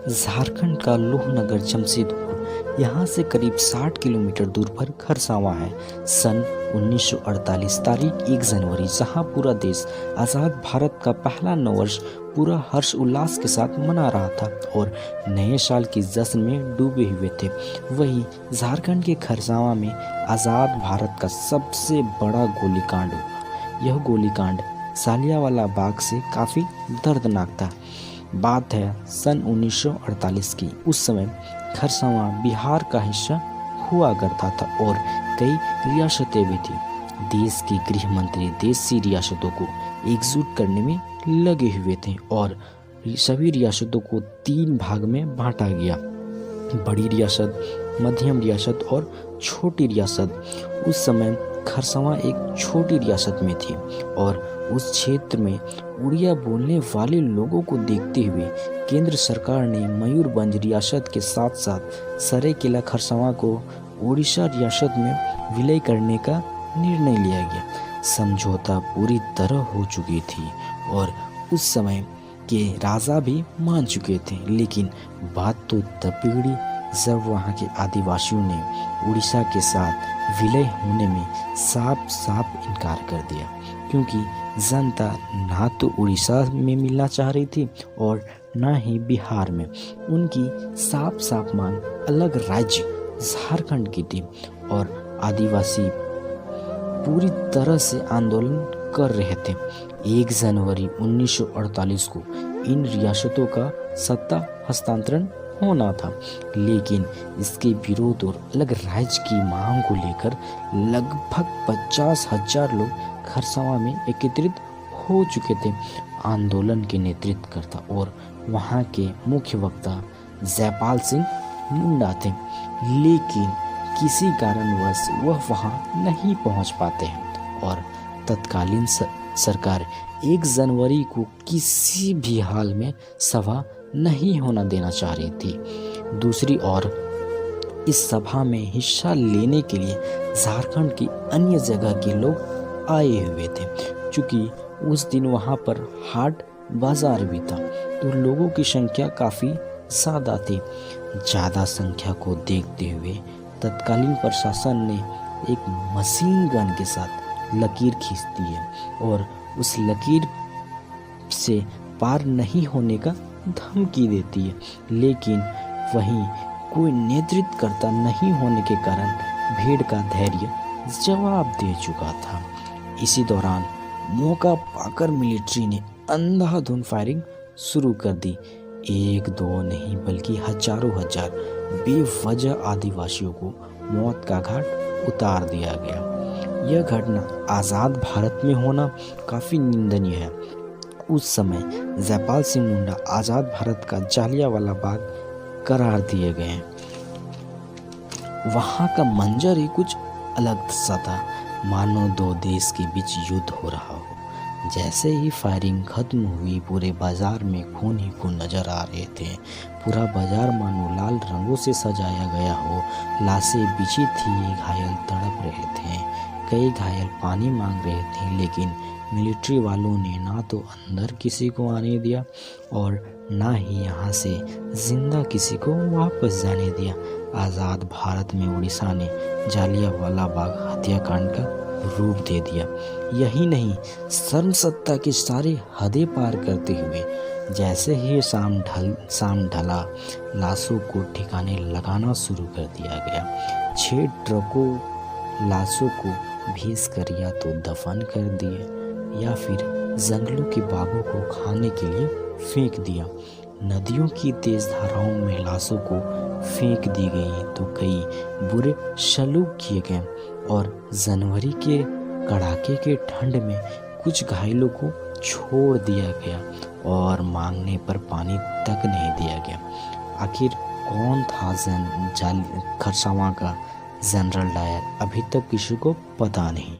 झारखंड का लोहनगर जमशेदपुर यहाँ से करीब 60 किलोमीटर दूर पर खरसावां है। सन 1948 तारीख 1 जनवरी जहाँ पूरा देश आज़ाद भारत का पहला नववर्ष पूरा हर्ष उल्लास के साथ मना रहा था और नए साल की जश्न में डूबे हुए थे, वही झारखंड के खरसावां में आज़ाद भारत का सबसे बड़ा गोलीकांड हुआ। यह गोलीकांड सालियावाला बाग से काफ़ी दर्दनाक था। बात है सन 1948 की। उस समय खरसावां बिहार का हिस्सा हुआ करता था और कई रियासतें भी थी। देश के गृह मंत्री देशी रियासतों को एकजुट करने में लगे हुए थे और सभी रियासतों को 3 भाग में बांटा गया: बड़ी रियासत, मध्यम रियासत और छोटी रियासत। उस समय खरसावां एक छोटी रियासत में थी और उस क्षेत्र में उड़िया बोलने वाले लोगों को देखते हुए केंद्र सरकार ने मयूरभंज रियासत के साथ साथ सरायकेला खरसावां को उड़ीसा रियासत में विलय करने का निर्णय लिया गया। समझौता पूरी तरह हो चुकी थी और उस समय के राजा भी मान चुके थे, लेकिन बात तो तब बिगड़ी जब वहाँ के आदिवासियों ने उड़ीसा के साथ विलय होने में साफ साफ इनकार कर दिया, क्योंकि जनता ना तो उड़ीसा में मिलना चाह रही थी और ना ही बिहार में। उनकी साफ साफ मांग अलग राज्य झारखंड की थी और आदिवासी पूरी तरह से आंदोलन कर रहे थे। 1 जनवरी 1948 को इन रियासतों का सत्ता हस्तांतरण होना था, लेकिन इसके विरोध और अलग राज्य की मांग को लेकर लगभग 50,000 लोग खरसावां में एकत्रित हो चुके थे। आंदोलन के नेतृत्वकर्ता और वहां के मुख्य वक्ता जयपाल सिंह मुंडा थे, लेकिन किसी कारणवश वह वहां नहीं पहुंच पाते हैं और तत्कालीन सरकार 1 जनवरी को किसी भी हाल में सभा नहीं होना देना चाह रही थी। दूसरी ओर इस सभा में हिस्सा लेने के लिए झारखंड की अन्य जगह के लोग आए हुए थे। चूंकि उस दिन वहां पर हाट बाजार भी था, तो लोगों की संख्या काफ़ी ज़्यादा थी। ज़्यादा संख्या को देखते हुए तत्कालीन प्रशासन ने एक मशीन गन के साथ लकीर खींच दी है और उस लकीर से पार नहीं होने का धमकी देती है, लेकिन वहीं कोई नेतृत्वकर्ता नहीं होने के कारण भीड़ का धैर्य जवाब दे चुका था। इसी दौरान मौका पाकर मिलिट्री ने अंधाधुंध फायरिंग शुरू कर दी। 1-2 नहीं बल्कि हजारों हजार बेवजह आदिवासियों को मौत का घाट उतार दिया गया। यह घटना आज़ाद भारत में होना काफ़ी निंदनीय है। उस समय जयपाल सिंह मुंडा आज़ाद भारत का जालियांवाला बाग करार दिए गए हैं। वहाँ का मंजर ही कुछ अलग सा था, मानो 2 देश के बीच युद्ध हो रहा हो। जैसे ही फायरिंग खत्म हुई, पूरे बाजार में खून ही खून नजर आ रहे थे। पूरा बाजार मानो लाल रंगों से सजाया गया हो। लाशें बिछी थी, घायल तड़प रहे थे, कई घायल पानी मांग रहे थे, लेकिन मिलिट्री वालों ने ना तो अंदर किसी को आने दिया और ना ही यहाँ से जिंदा किसी को वापस जाने दिया। आज़ाद भारत में उड़ीसा ने जालियांवाला बाग हत्याकांड का रूप दे दिया। यही नहीं, सर्वसत्ता की सारी हदें पार करते हुए जैसे ही शाम ढला, लाशों को ठिकाने लगाना शुरू कर दिया गया। 6 ट्रकों लाशों को भेज कर या तो दफन कर दिए या फिर जंगलों के बागों को खाने के लिए फेंक दिया। नदियों की तेज धाराओं में लाशों को फेंक दी गई तो कई बुरे सलूक किए गए और जनवरी के कड़ाके के ठंड में कुछ घायलों को छोड़ दिया गया और मांगने पर पानी तक नहीं दिया गया। आखिर कौन था खरसावां का जनरल डायर, अभी तक किसी को पता नहीं।